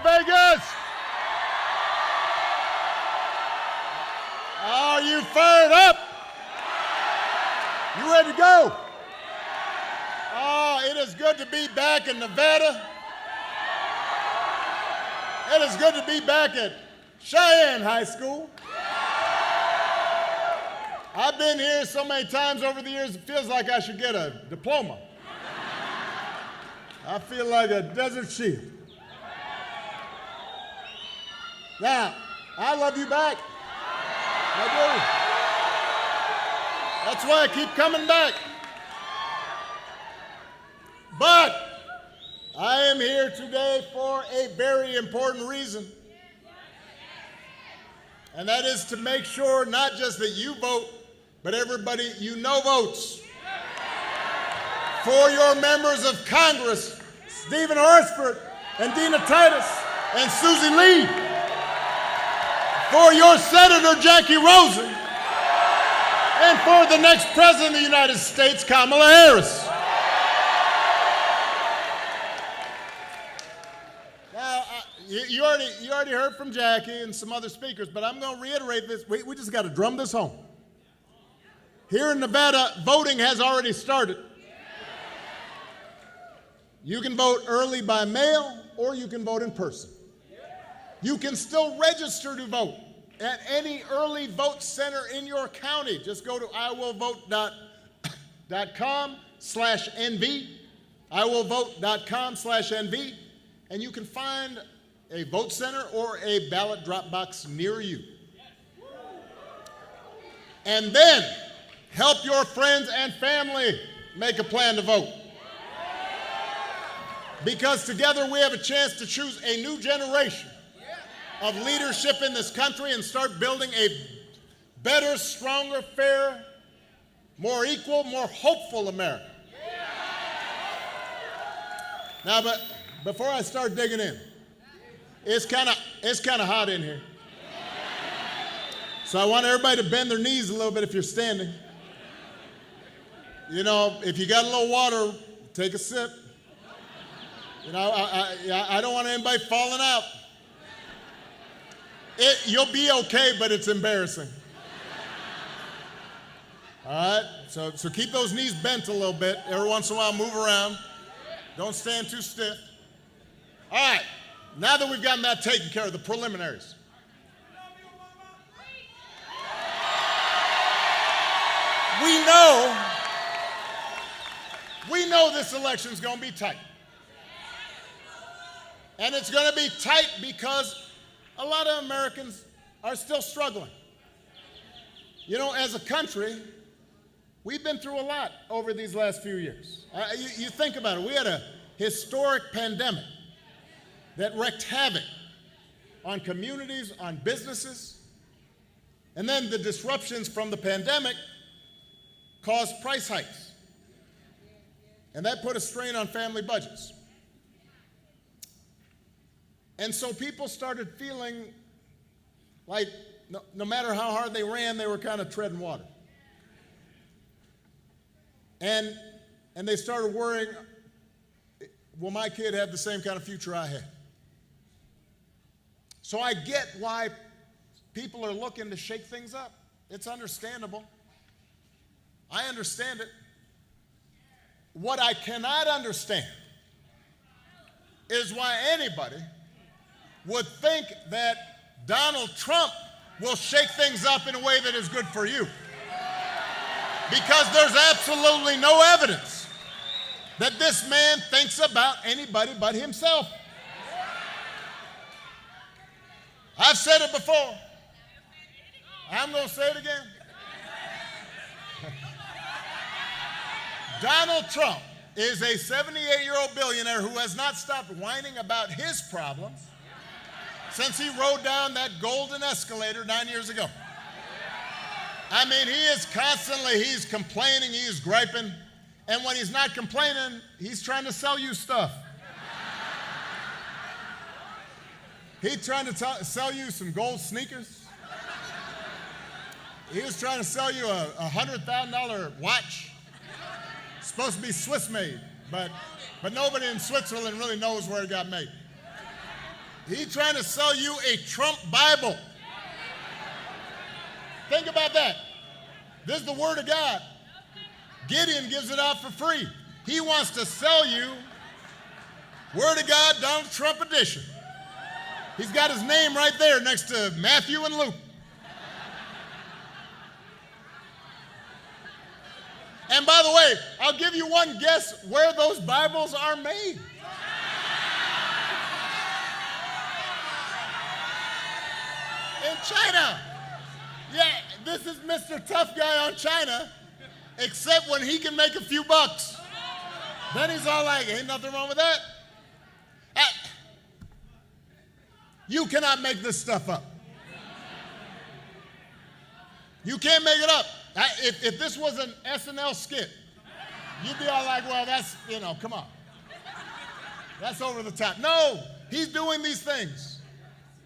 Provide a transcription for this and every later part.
Vegas? Are you fired up? You ready to go? Oh, it is good to be back in Nevada. It is good to be back at Cheyenne High School. I've been here so many times over the years, it feels like I should get a diploma. I feel like a desert shield. Now, I love you back. I do. That's why I keep coming back. But I am here today for a very important reason. And that is to make sure not just that you vote, but everybody you know votes. For your members of Congress, Stephen Horsford and Dina Titus and Susie Lee. For your Senator Jackie Rosen. And for the next President of the United States, Kamala Harris. Now, you already heard from Jackie and some other speakers, but I'm going to reiterate this. We just got to drum this home. Here in Nevada, voting has already started. You can vote early by mail, or you can vote in person. You can still register to vote at any early vote center in your county. Just go to iwillvote.com/NV, iwillvote.com/NV, and you can find a vote center or a ballot drop box near you. And then help your friends and family make a plan to vote. Because together we have a chance to choose a new generation of leadership in this country and start building a better, stronger, fairer, more equal, more hopeful America. Now, but before I start digging in, it's kind of hot in here. So I want everybody to bend their knees a little bit if you're standing. You know, if you got a little water, take a sip. You know, I don't want anybody falling out. You'll be okay, but it's embarrassing. All right, so keep those knees bent a little bit. Every once in a while, move around. Don't stand too stiff. All right, now that we've gotten that taken care of, the preliminaries. We know this election's going to be tight. And it's going to be tight because a lot of Americans are still struggling. You know, as a country, we've been through a lot over these last few years. You think about it. We had a historic pandemic that wreaked havoc on communities, on businesses. And then the disruptions from the pandemic caused price hikes. And that put a strain on family budgets. And so people started feeling like no matter how hard they ran, they were kind of treading water. And they started worrying, will my kid have the same kind of future I had? So I get why people are looking to shake things up. It's understandable. I understand it. What I cannot understand is why anybody would think that Donald Trump will shake things up in a way that is good for you. Because there's absolutely no evidence that this man thinks about anybody but himself. I've said it before. I'm going to say it again. Donald Trump is a 78-year-old billionaire who has not stopped whining about his problems since he rode down that golden escalator 9 years ago. I mean, he's complaining, he's griping, and when he's not complaining, he's trying to sell you stuff. He's trying to sell you some gold sneakers. He was trying to sell you a $100,000 watch. Supposed to be Swiss made, but nobody in Switzerland really knows where it got made. He's trying to sell you a Trump Bible. Think about that. This is the Word of God. Gideon gives it out for free. He wants to sell you Word of God, Donald Trump edition. He's got his name right there next to Matthew and Luke. And by the way, I'll give you one guess where those Bibles are made. In China. Yeah, this is Mr. Tough Guy on China, except when he can make a few bucks. Then he's all like, ain't nothing wrong with that. You cannot make this stuff up. You can't make it up. If this was an SNL skit, you'd be all like, well, that's, come on. That's over the top. No, he's doing these things.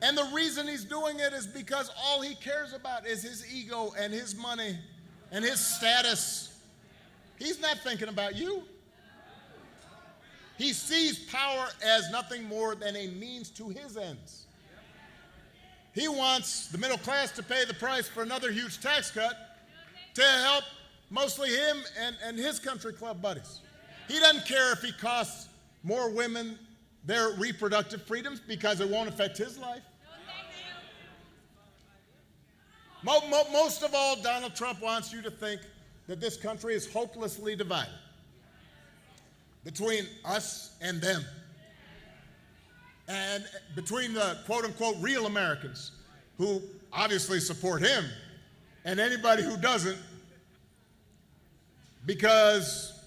And the reason he's doing it is because all he cares about is his ego and his money and his status. He's not thinking about you. He sees power as nothing more than a means to his ends. He wants the middle class to pay the price for another huge tax cut to help mostly him and his country club buddies. He doesn't care if he costs more women their reproductive freedoms because it won't affect his life. Most of all, Donald Trump wants you to think that this country is hopelessly divided between us and them, and between the quote-unquote real Americans who obviously support him and anybody who doesn't, because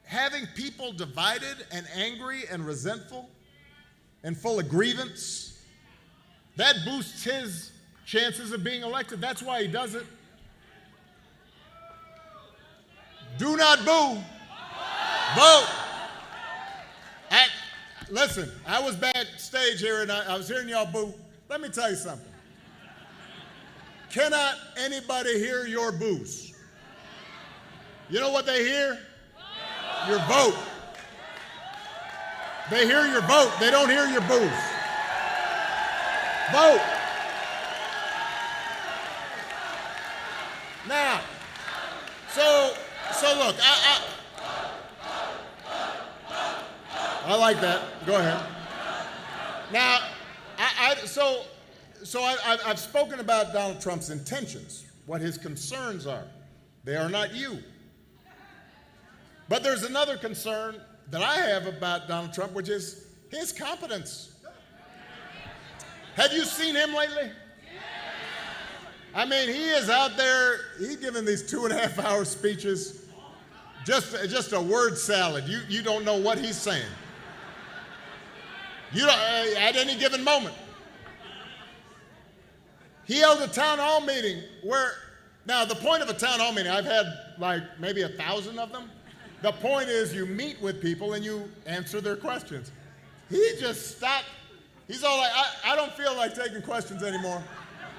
having people divided and angry and resentful and full of grievance, that boosts his chances of being elected. That's why he does it. Do not boo. Vote. Listen, I was backstage here and I was hearing y'all boo. Let me tell you something. Cannot anybody hear your boos? You know what they hear? Your vote. They hear your vote. They don't hear your boos. Vote. Now, so look, I like that. Go ahead. Now, I've spoken about Donald Trump's intentions, what his concerns are. They are not you. But there's another concern that I have about Donald Trump, which is his competence. Have you seen him lately? I mean, he is out there, he's giving these 2.5-hour speeches, just a word salad. You don't know what he's saying. At any given moment. He held a town hall meeting where, now the point of a town hall meeting, I've had like maybe 1,000 of them. The point is you meet with people and you answer their questions. He just stopped. He's all like, I don't feel like taking questions anymore.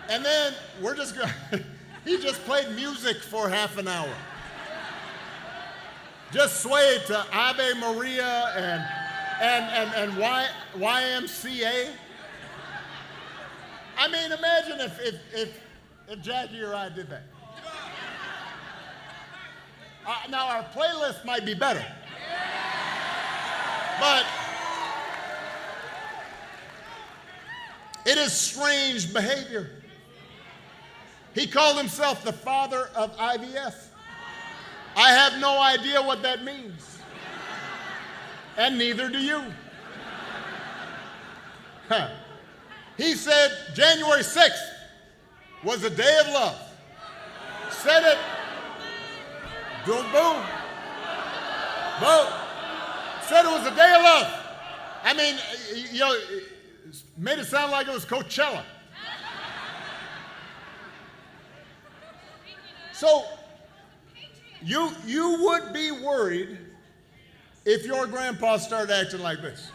And then he just played music for half an hour. Just swayed to Ave Maria and YMCA. I mean, imagine if Jackie or I did that. Now, our playlist might be better. But it is strange behavior. He called himself the father of IVF. I have no idea what that means. And neither do you. Huh. He said January 6th was a day of love. Said it. Boom, boom. Vote. Said it was a day of love. I mean, made it sound like it was Coachella. So, you would be worried if your grandpa started acting like this.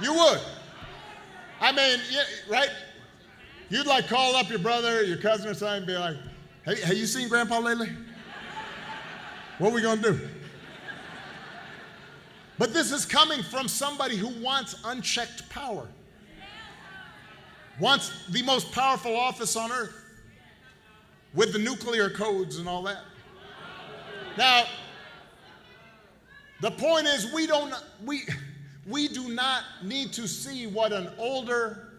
You would. I mean, right? You'd like call up your brother, your cousin or something and be like, hey, have you seen Grandpa lately? What are we going to do? But this is coming from somebody who wants unchecked power, wants the most powerful office on earth with the nuclear codes and all that. Now, the point is we do not need to see what an older,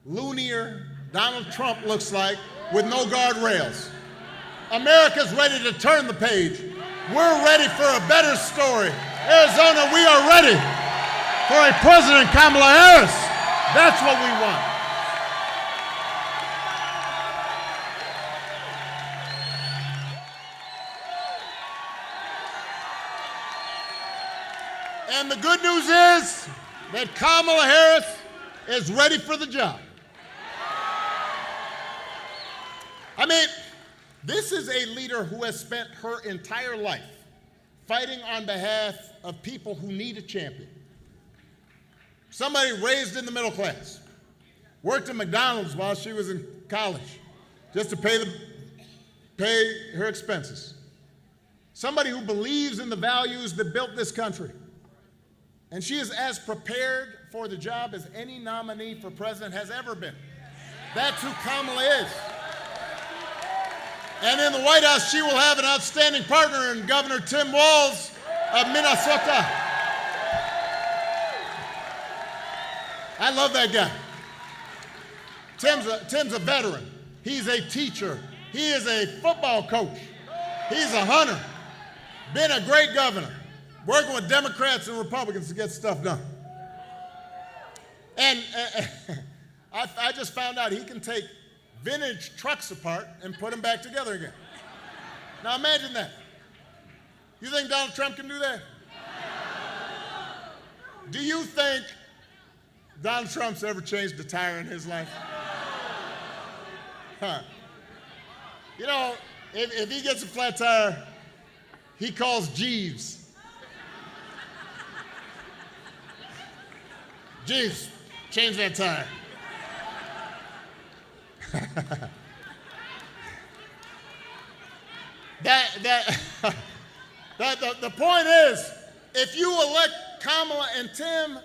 loonier Donald Trump looks like with no guardrails. America's ready to turn the page. We're ready for a better story. Arizona, we are ready for a President Kamala Harris. That's what we want. And the good news is that Kamala Harris is ready for the job. I mean, this is a leader who has spent her entire life fighting on behalf of people who need a champion. Somebody raised in the middle class, worked at McDonald's while she was in college just to pay her expenses. Somebody who believes in the values that built this country. And she is as prepared for the job as any nominee for president has ever been. That's who Kamala is. And in the White House, she will have an outstanding partner in Governor Tim Walz of Minnesota. I love that guy. Tim's a veteran. He's a teacher. He is a football coach. He's a hunter. Been a great governor, working with Democrats and Republicans to get stuff done. And I just found out he can take vintage trucks apart and put them back together again. Now imagine that. You think Donald Trump can do that? Do you think Donald Trump's ever changed a tire in his life? Huh. You know, if he gets a flat tire, he calls Jeeves. Jeeves, change that tire. The point is, if you elect Kamala and Tim,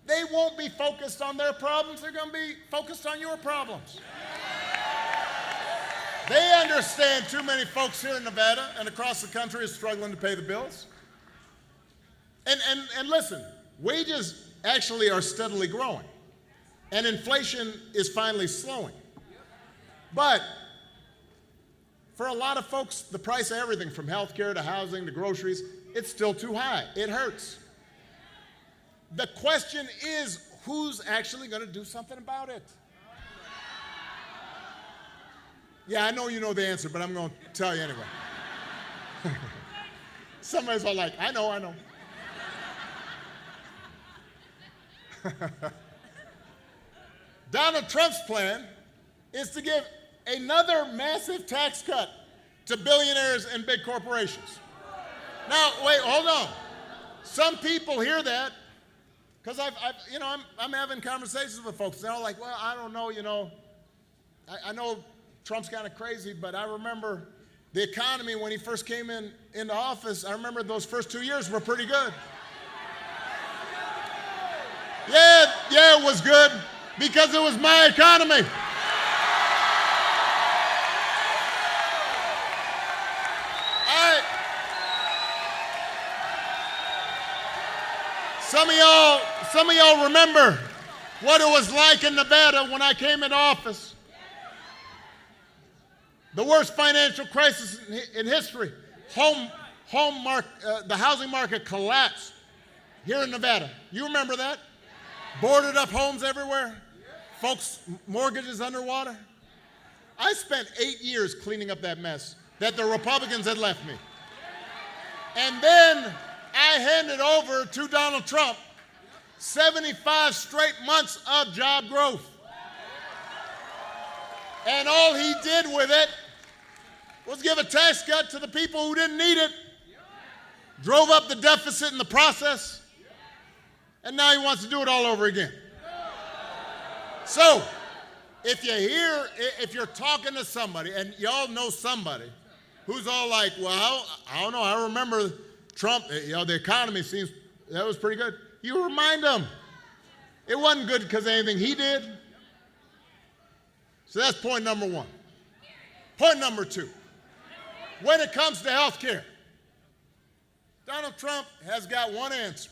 they won't be focused on their problems. They're going to be focused on your problems. They understand too many folks here in Nevada and across the country is struggling to pay the bills. And listen, wages actually are steadily growing, and inflation is finally slowing. But for a lot of folks, the price of everything from healthcare to housing to groceries, it's still too high. It hurts. The question is, who's actually going to do something about it? Yeah, I know you know the answer, but I'm going to tell you anyway. Somebody's all like, I know. Donald Trump's plan is to give another massive tax cut to billionaires and big corporations. Now, wait, hold on. Some people hear that because I'm having conversations with folks. They're all like, well, I don't know, I know Trump's kind of crazy, but I remember the economy when he first came into office. I remember those first 2 years were pretty good. Yeah, it was good because it was my economy. Some of y'all remember what it was like in Nevada when I came into office. The worst financial crisis in history. The housing market collapsed here in Nevada. You remember that? Boarded up homes everywhere. Folks' mortgages underwater. I spent 8 years cleaning up that mess that the Republicans had left me. And then I handed over to Donald Trump 75 straight months of job growth. And all he did with it was give a tax cut to the people who didn't need it, drove up the deficit in the process, and now he wants to do it all over again. So, if you're talking to somebody, and y'all know somebody who's all like, well, I don't know, I remember Trump, the economy seems That was pretty good. You remind them. It wasn't good because of anything he did. So that's point number one. Point number two. When it comes to health care, Donald Trump has got one answer.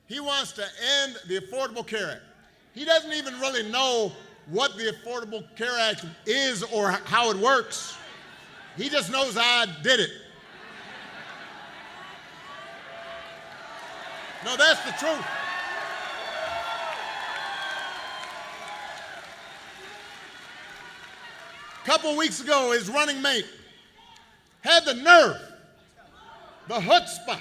He wants to end the Affordable Care Act. He doesn't even really know what the Affordable Care Act is or how it works. He just knows I did it. No, that's the truth. A couple weeks ago, his running mate had the nerve, the chutzpah,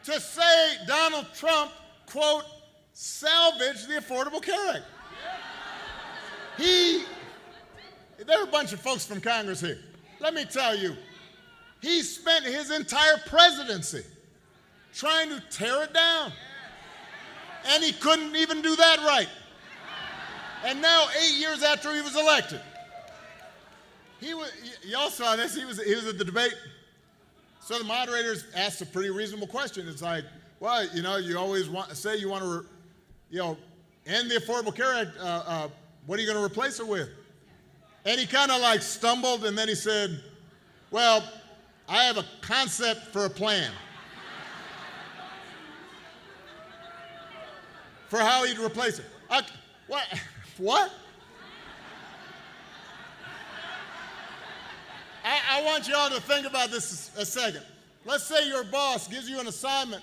to say Donald Trump, quote, salvaged the Affordable Care Act. There are a bunch of folks from Congress here. Let me tell you, he spent his entire presidency trying to tear it down. And he couldn't even do that right. And now, 8 years after he was elected, y'all saw this, he was at the debate. So the moderators asked a pretty reasonable question. It's like, well, you always say you want to, end the Affordable Care Act. What are you going to replace it with? And he kind of like stumbled, and then he said, well, I have a concept for a plan for how he'd replace it. What? I want you all to think about this a second. Let's say your boss gives you an assignment,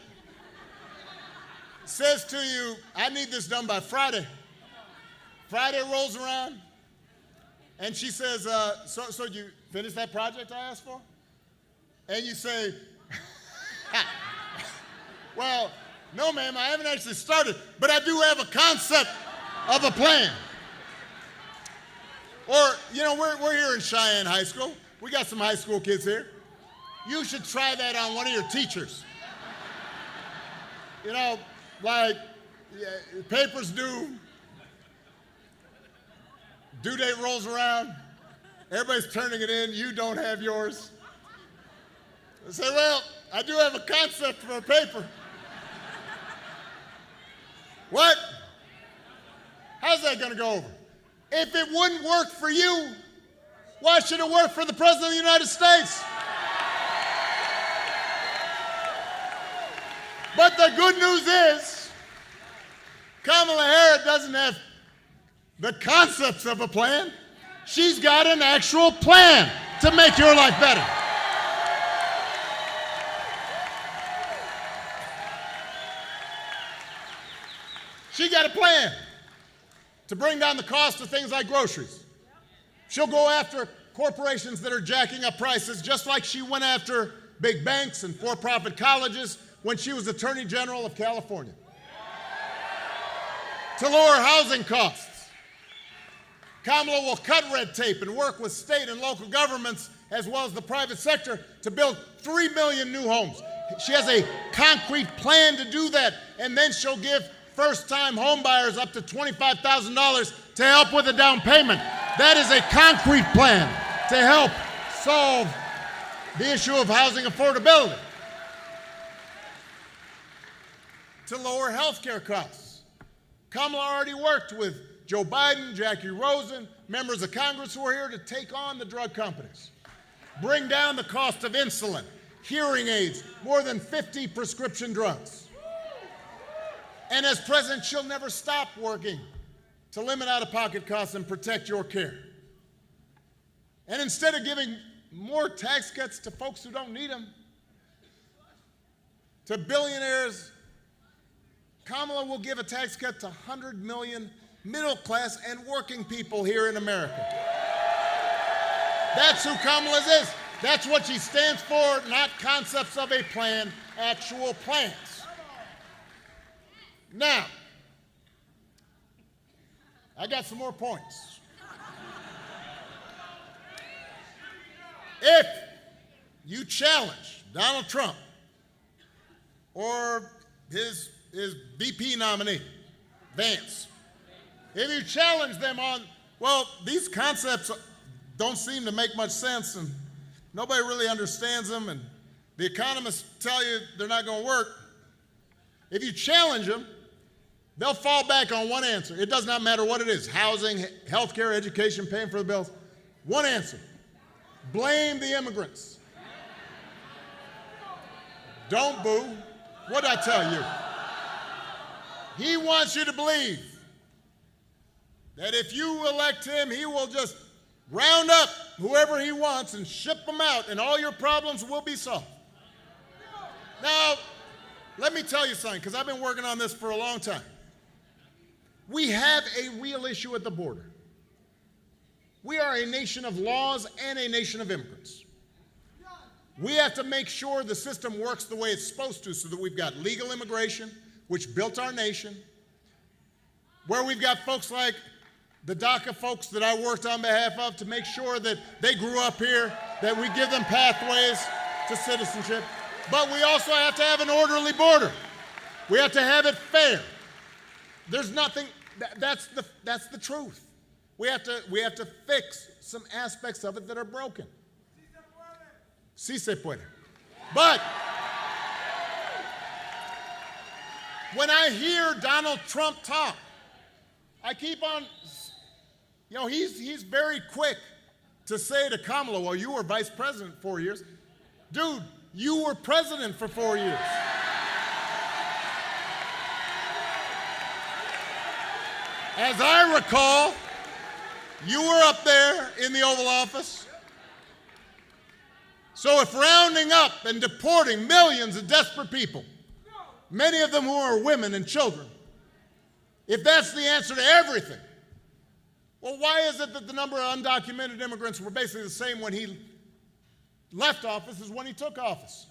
says to you, I need this done by Friday. Friday rolls around, and she says, so you finished that project I asked for? And you say, well, no, ma'am, I haven't actually started, but I do have a concept of a plan. Or, we're here in Cheyenne High School. We got some high school kids here. You should try that on one of your teachers. Papers due date rolls around, everybody's turning it in, you don't have yours. I say, well, I do have a concept for a paper. What? How's that going to go over? If it wouldn't work for you, why should it work for the President of the United States? But the good news is, Kamala Harris doesn't have the concepts of a plan. She's got an actual plan to make your life better. She got a plan to bring down the cost of things like groceries. She'll go after corporations that are jacking up prices, just like she went after big banks and for-profit colleges when she was Attorney General of California. To lower housing costs, Kamala will cut red tape and work with state and local governments as well as the private sector to build 3 million new homes. She has a concrete plan to do that, and then she'll give first-time home buyers up to $25,000 to help with a down payment. That is a concrete plan to help solve the issue of housing affordability. To lower health care costs, Kamala already worked with Joe Biden, Jackie Rosen, members of Congress who are here to take on the drug companies, bring down the cost of insulin, hearing aids, more than 50 prescription drugs. And as president, she'll never stop working to limit out-of-pocket costs and protect your care. And instead of giving more tax cuts to folks who don't need them, to billionaires, Kamala will give a tax cut to 100 million middle class and working people here in America. That's who Kamala is. That's what she stands for, not concepts of a plan, actual plans. Now, I got some more points. If you challenge Donald Trump or his VP nominee, Vance, if you challenge them on, well, these concepts don't seem to make much sense and nobody really understands them and the economists tell you they're not going to work, if you challenge them, they'll fall back on one answer. It does not matter what it is: housing, healthcare, education, paying for the bills. One answer: blame the immigrants. Don't boo. What did I tell you? He wants you to believe that if you elect him, he will just round up whoever he wants and ship them out, and all your problems will be solved. Now, let me tell you something, because I've been working on this for a long time. We have a real issue at the border. We are a nation of laws and a nation of immigrants. We have to make sure the system works the way it's supposed to, so that we've got legal immigration, which built our nation, where we've got folks like the DACA folks that I worked on behalf of to make sure that they grew up here, that we give them pathways to citizenship. But we also have to have an orderly border. We have to have it fair. There's nothing, that's the truth. We have to fix some aspects of it that are broken. Sí se puede. But when I hear Donald Trump talk, I keep on, he's very quick to say to Kamala, well, you were vice president 4 years. Dude, you were president for 4 years. As I recall, you were up there in the Oval Office. So if rounding up and deporting millions of desperate people, many of them who are women and children, if that's the answer to everything, well, why is it that the number of undocumented immigrants were basically the same when he left office as when he took office?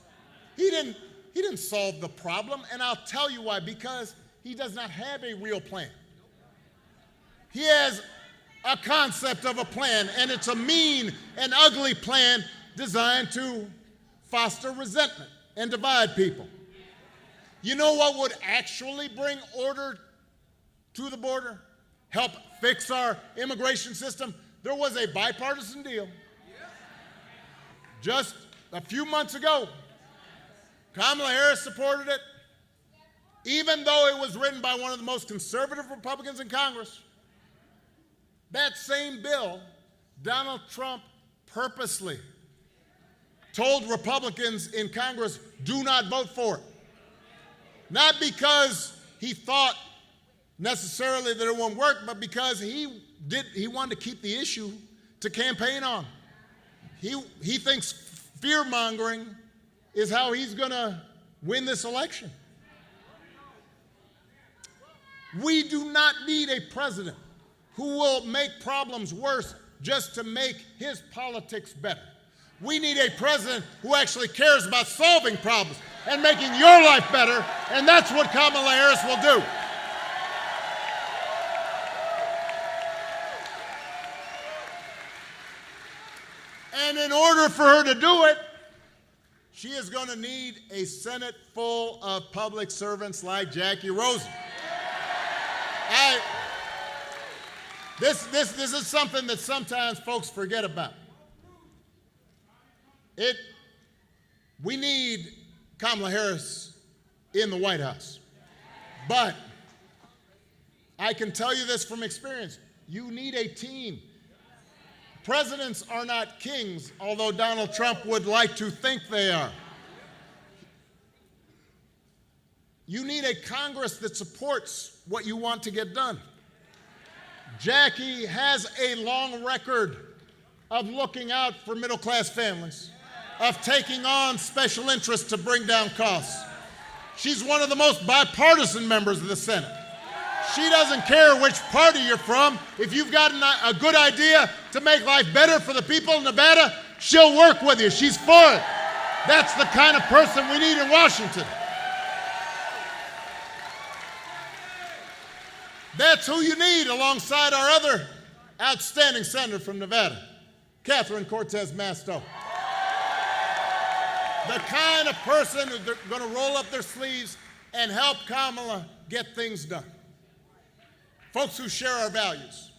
He didn't solve the problem, and I'll tell you why: because he does not have a real plan. He has a concept of a plan, and it's a mean and ugly plan designed to foster resentment and divide people. You know what would actually bring order to the border? Help fix our immigration system? There was a bipartisan deal just a few months ago. Kamala Harris supported it, even though it was written by one of the most conservative Republicans in Congress. That same bill, Donald Trump purposely told Republicans in Congress, do not vote for it. Not because he thought necessarily that it won't work, but because he wanted to keep the issue to campaign on. He thinks fear-mongering is how he's going to win this election. We do not need a president who will make problems worse just to make his politics better. We need a president who actually cares about solving problems and making your life better, and that's what Kamala Harris will do. And in order for her to do it, she is going to need a Senate full of public servants like Jackie Rosen. This is something that sometimes folks forget about. We need Kamala Harris in the White House. But I can tell you this from experience: you need a team. Presidents are not kings, although Donald Trump would like to think they are. You need a Congress that supports what you want to get done. Jackie has a long record of looking out for middle-class families, of taking on special interests to bring down costs. She's one of the most bipartisan members of the Senate. She doesn't care which party you're from. If you've got a good idea to make life better for the people of Nevada, she'll work with you. She's for it. That's the kind of person we need in Washington. That's who you need alongside our other outstanding senator from Nevada, Catherine Cortez Masto. The kind of person who's going to roll up their sleeves and help Kamala get things done. Folks who share our values,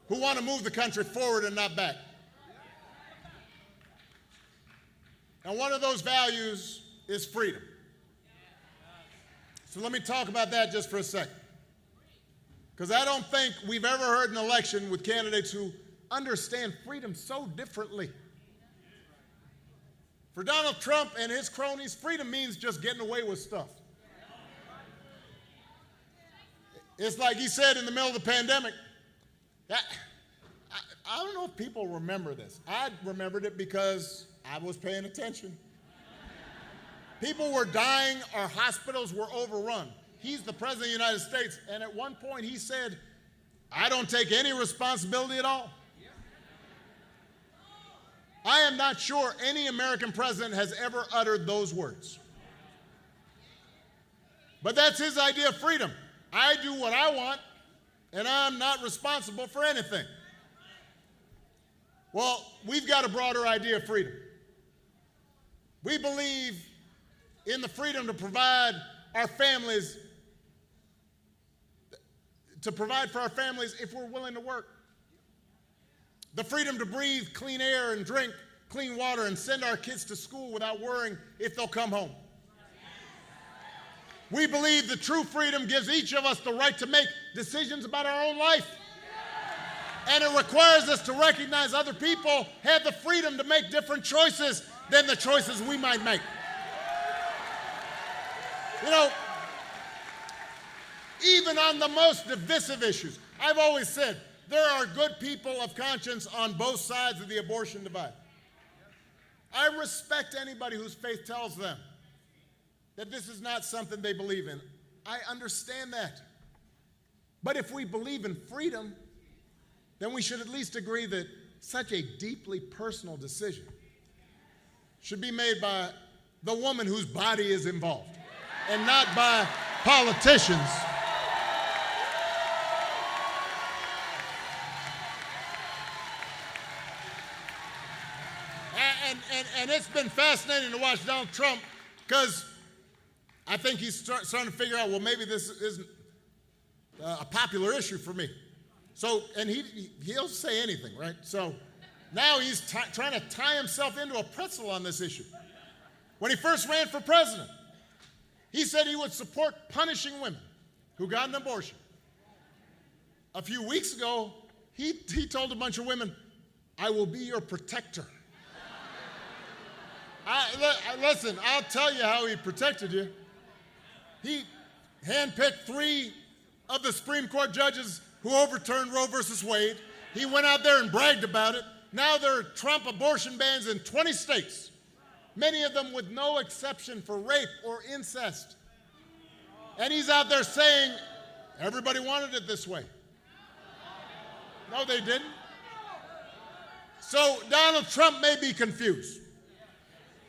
who want to move the country forward and not back. And one of those values is freedom. So let me talk about that just for a second. Because I don't think we've ever heard an election with candidates who understand freedom so differently. For Donald Trump and his cronies, freedom means just getting away with stuff. It's like he said in the middle of the pandemic. I don't know if people remember this. I remembered it because I was paying attention. People were dying, our hospitals were overrun. He's the President of the United States, and at one point he said, I don't take any responsibility at all. I am not sure any American president has ever uttered those words. But that's his idea of freedom. I do what I want, and I'm not responsible for anything. Well, we've got a broader idea of freedom. We believe in the freedom to provide our families, for our families if we're willing to work. The freedom to breathe clean air and drink clean water and send our kids to school without worrying if they'll come home. We believe the true freedom gives each of us the right to make decisions about our own life. And it requires us to recognize other people have the freedom to make different choices than the choices we might make. You know, even on the most divisive issues, I've always said there are good people of conscience on both sides of the abortion divide. I respect anybody whose faith tells them that this is not something they believe in. I understand that. But if we believe in freedom, then we should at least agree that such a deeply personal decision should be made by the woman whose body is involved and not by politicians. And it's been fascinating to watch Donald Trump because I think he's starting to figure out, well, maybe this isn't a popular issue for me. So, and he'll say anything, right? So now he's trying to tie himself into a pretzel on this issue. When he first ran for president, he said he would support punishing women who got an abortion. A few weeks ago, he told a bunch of women, I will be your protector. Listen, I'll tell you how he protected you. He handpicked 3 of the Supreme Court judges who overturned Roe versus Wade. He went out there and bragged about it. Now there are Trump abortion bans in 20 states, many of them with no exception for rape or incest. And he's out there saying, everybody wanted it this way. No, they didn't. So Donald Trump may be confused.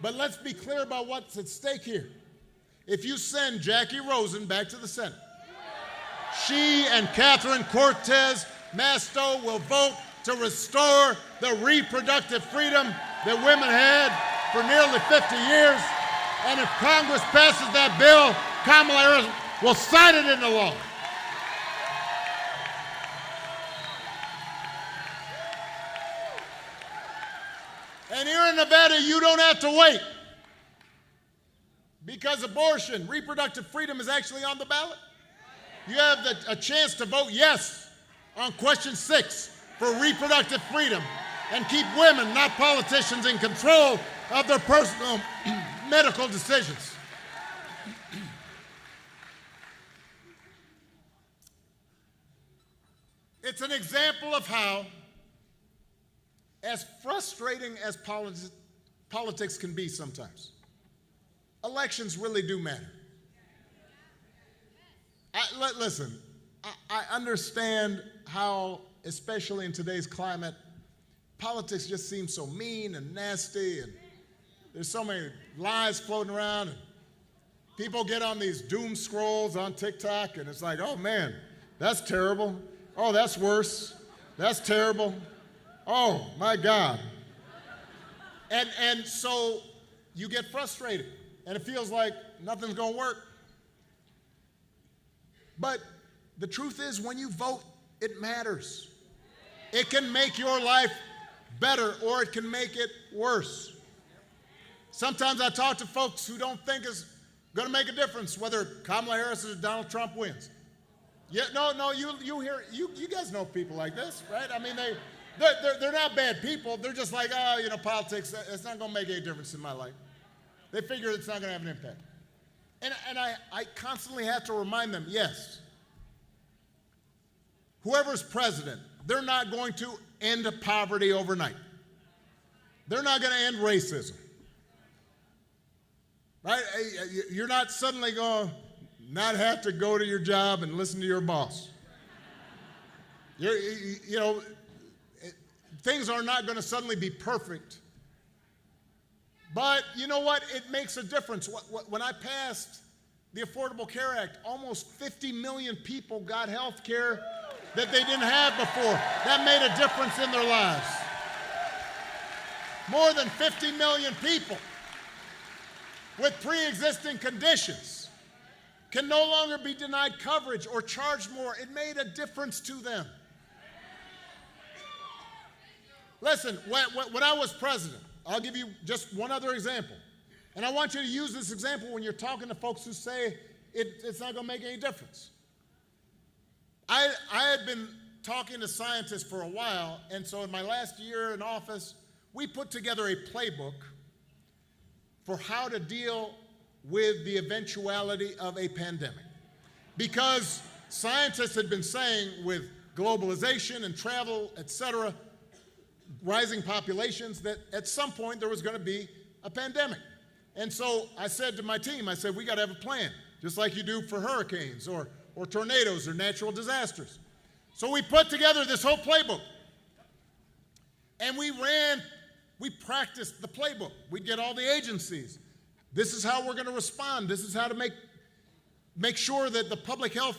But let's be clear about what's at stake here. If you send Jackie Rosen back to the Senate, she and Catherine Cortez Masto will vote to restore the reproductive freedom that women had for nearly 50 years. And if Congress passes that bill, Kamala Harris will sign it into law. And here in Nevada, you don't have to wait because abortion, reproductive freedom is actually on the ballot. You have a chance to vote yes on question 6 for reproductive freedom and keep women, not politicians, in control of their personal medical decisions. It's an example of how, as frustrating as politics can be sometimes, elections really do matter. Listen, I understand how, especially in today's climate, politics just seems so mean and nasty, and there's so many lies floating around, and people get on these doom scrolls on TikTok, and it's like, oh man, that's terrible. Oh, that's worse. That's terrible. Oh, my God. And so you get frustrated, and it feels like nothing's going to work. But the truth is, when you vote, it matters. It can make your life better, or it can make it worse. Sometimes I talk to folks who don't think it's going to make a difference whether Kamala Harris or Donald Trump wins. Yeah, no, you hear, you guys know people like this, right? I mean, they're not bad people. They're just like, politics, it's not going to make any difference in my life. They figure it's not going to have an impact. And I constantly have to remind them, yes, whoever's president, they're not going to end poverty overnight. They're not going to end racism. Right? You're not suddenly going to not have to go to your job and listen to your boss. Things are not going to suddenly be perfect. But you know what? It makes a difference. When I passed the Affordable Care Act, almost 50 million people got health care that they didn't have before. That made a difference in their lives. More than 50 million people with pre-existing conditions can no longer be denied coverage or charged more. It made a difference to them. Listen, when I was president, I'll give you just one other example. And I want you to use this example when you're talking to folks who say it's not going to make any difference. I had been talking to scientists for a while, and so in my last year in office, we put together a playbook for how to deal with the eventuality of a pandemic. Because scientists had been saying with globalization and travel, et cetera, rising populations, that at some point there was going to be a pandemic. And so I said to my team, I said, we got to have a plan, just like you do for hurricanes or tornadoes or natural disasters. So we put together this whole playbook. And we practiced the playbook. We'd get all the agencies. This is how we're going to respond. This is how to make sure that the public health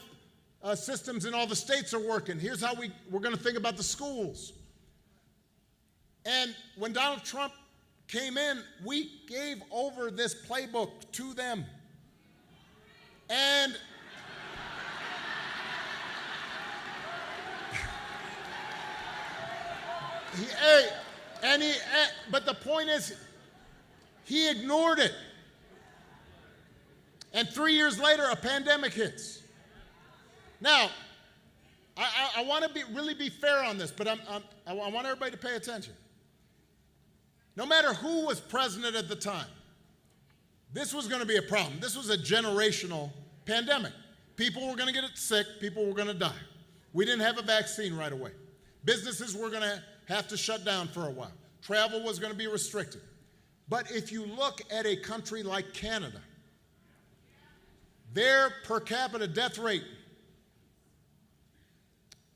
systems in all the states are working. Here's how we're going to think about the schools. And when Donald Trump came in, we gave over this playbook to them. And but the point is, he ignored it. And 3 years later, a pandemic hits. Now, I want to really be fair on this, but I want everybody to pay attention. No matter who was president at the time, this was going to be a problem. This was a generational pandemic. People were going to get sick. People were going to die. We didn't have a vaccine right away. Businesses were going to have to shut down for a while. Travel was going to be restricted. But if you look at a country like Canada, their per capita death rate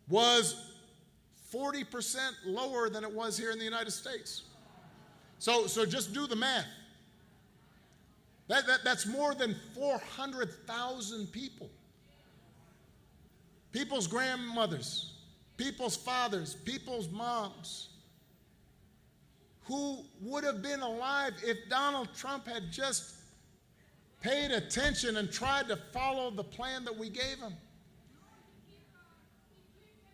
was 40% lower than it was here in the United States. So just do the math. That's more than 400,000 people. People's grandmothers, people's fathers, people's moms, who would have been alive if Donald Trump had just paid attention and tried to follow the plan that we gave him.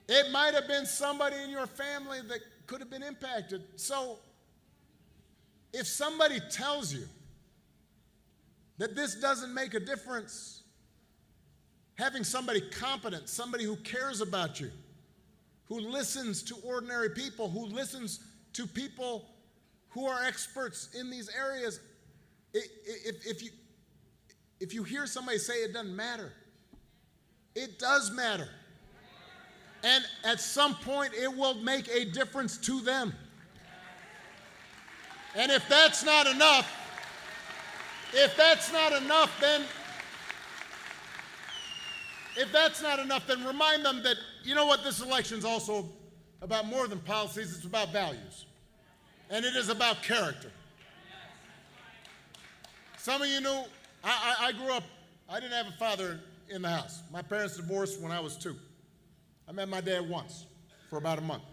It might have been somebody in your family that could have been impacted. So if somebody tells you that this doesn't make a difference, having somebody competent, somebody who cares about you, who listens to ordinary people, who listens to people who are experts in these areas, if you hear somebody say it doesn't matter, it does matter. And at some point, it will make a difference to them. And if that's not enough, then remind them that, you know what, this election's also about more than policies, it's about values. And it is about character. Some of you know, I grew up, I didn't have a father in the house. My parents divorced when I was 2. I met my dad once for about a month.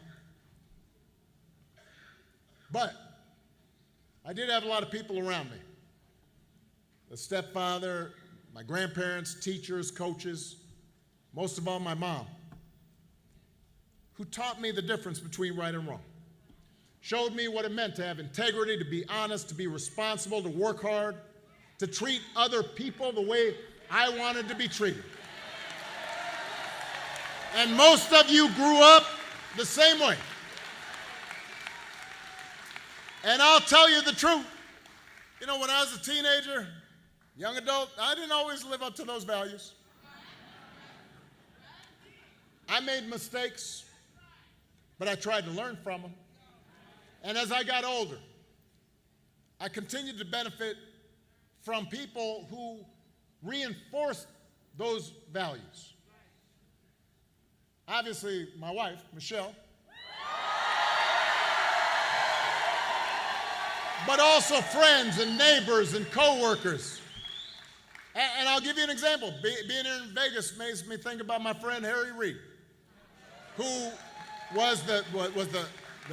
But I did have a lot of people around me. A stepfather, my grandparents, teachers, coaches, most of all my mom, who taught me the difference between right and wrong. showed me what it meant to have integrity, to be honest, to be responsible, to work hard, to treat other people the way I wanted to be treated. And most of you grew up the same way. And I'll tell you the truth. You know, when I was a teenager, young adult, I didn't always live up to those values. I made mistakes, but I tried to learn from them. And as I got older, I continued to benefit from people who reinforced those values. Obviously, my wife, Michelle, but also friends and neighbors and coworkers. And I'll give you an example. Being here in Vegas makes me think about my friend Harry Reid, who was the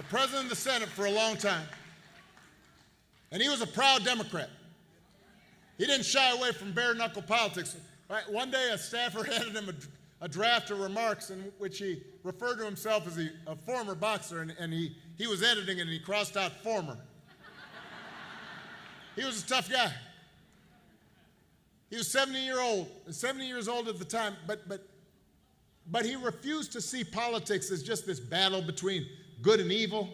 president of the Senate for a long time. And he was a proud Democrat. He didn't shy away from bare-knuckle politics. Right? One day, a staffer handed him a draft of remarks in which he referred to himself as a former boxer, and he was editing it, and he crossed out former. He was a tough guy. He was 70 years old at the time, but he refused to see politics as just this battle between good and evil.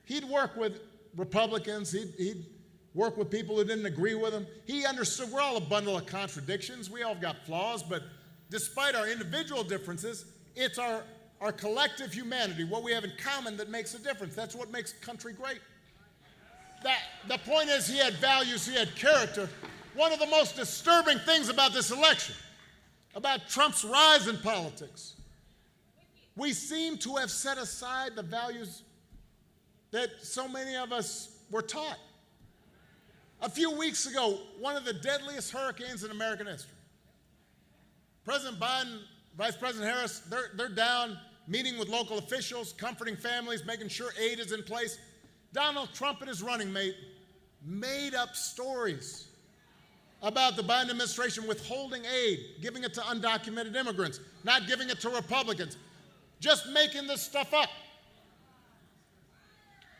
He'd work with Republicans. He'd work with people who didn't agree with him. He understood we're all a bundle of contradictions. We all got flaws, but despite our individual differences, it's our collective humanity, what we have in common, that makes a difference. That's what makes a country great. The point is, he had values, he had character. One of the most disturbing things about this election, about Trump's rise in politics, we seem to have set aside the values that so many of us were taught. A few weeks ago, one of the deadliest hurricanes in American history. President Biden, Vice President Harris, they're down meeting with local officials, comforting families, making sure aid is in place. Donald Trump and his running mate made up stories about the Biden administration withholding aid, giving it to undocumented immigrants, not giving it to Republicans, just making this stuff up.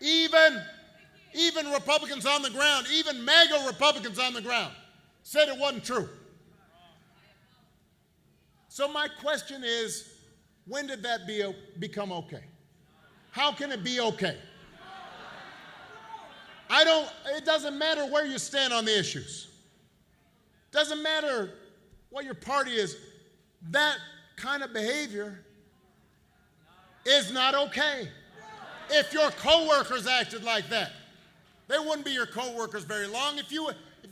Even Republicans on the ground, even MAGA Republicans on the ground, said it wasn't true. So my question is, when did that become okay? How can it be okay? It doesn't matter where you stand on the issues. Doesn't matter what your party is. That kind of behavior is not okay. If your coworkers acted like that, they wouldn't be your coworkers very long. If you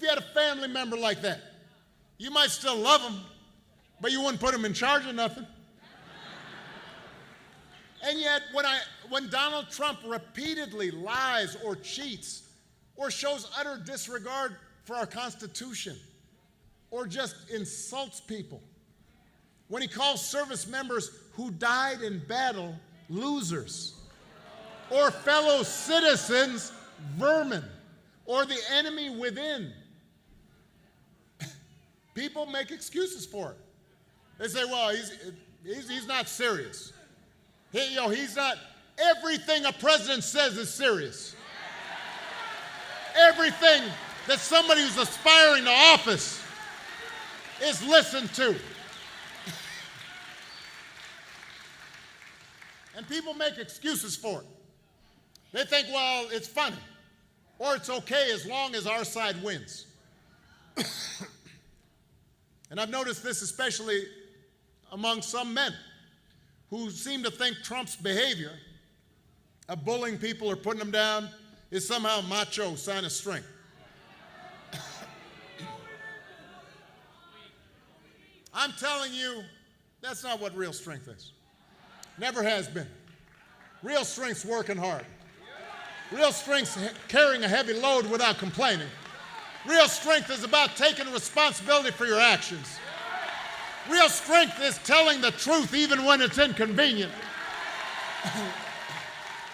had a family member like that, you might still love them, but you wouldn't put them in charge of nothing. And yet, when Donald Trump repeatedly lies or cheats or shows utter disregard for our Constitution or just insults people, when he calls service members who died in battle losers, or fellow citizens vermin, or the enemy within, people make excuses for it. They say, well, he's not serious. He's not. Everything a president says is serious. Everything that somebody who's aspiring to office is listened to. And people make excuses for it. They think, well, it's funny, or it's okay as long as our side wins. And I've noticed this especially among some men who seem to think Trump's behavior of bullying people or putting them down is somehow macho, sign of strength. I'm telling you, that's not what real strength is. Never has been. Real strength's working hard. Real strength's carrying a heavy load without complaining. Real strength is about taking responsibility for your actions. Real strength is telling the truth even when it's inconvenient.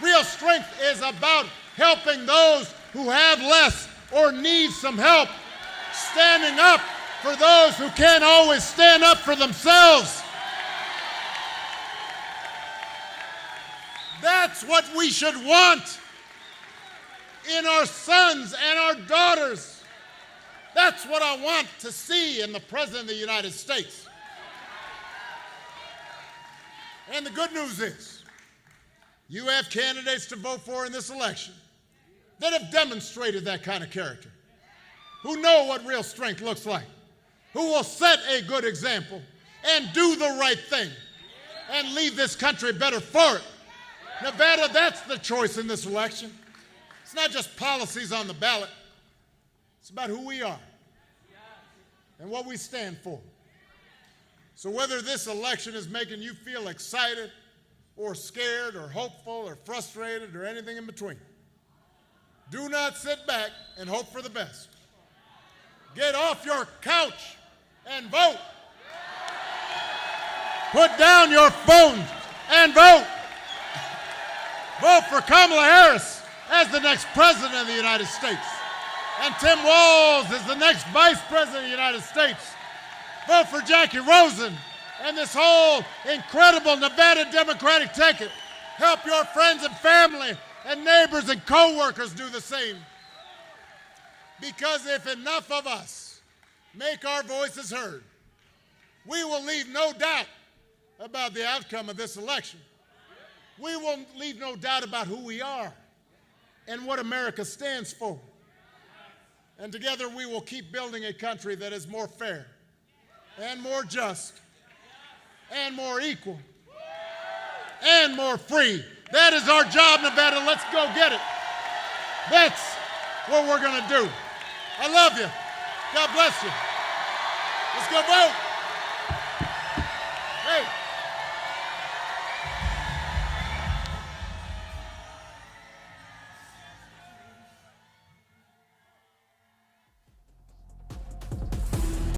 Real strength is about helping those who have less or need some help, standing up for those who can't always stand up for themselves. That's what we should want in our sons and our daughters. That's what I want to see in the President of the United States. And the good news is, you have candidates to vote for in this election that have demonstrated that kind of character, who know what real strength looks like, who will set a good example and do the right thing and leave this country better for it. Nevada, that's the choice in this election. It's not just policies on the ballot. It's about who we are and what we stand for. So whether this election is making you feel excited or scared or hopeful or frustrated or anything in between, do not sit back and hope for the best. Get off your couch and vote. Put down your phone and vote. Vote for Kamala Harris as the next President of the United States. And Tim Walz is the next Vice President of the United States. Vote for Jackie Rosen and this whole incredible Nevada Democratic ticket. Help your friends and family and neighbors and co-workers do the same. Because if enough of us make our voices heard, we will leave no doubt about the outcome of this election. We will leave no doubt about who we are and what America stands for. And together we will keep building a country that is more fair and more just and more equal and more free. That is our job, Nevada. Let's go get it. That's what we're going to do. I love you. God bless you. Let's go vote. Hey.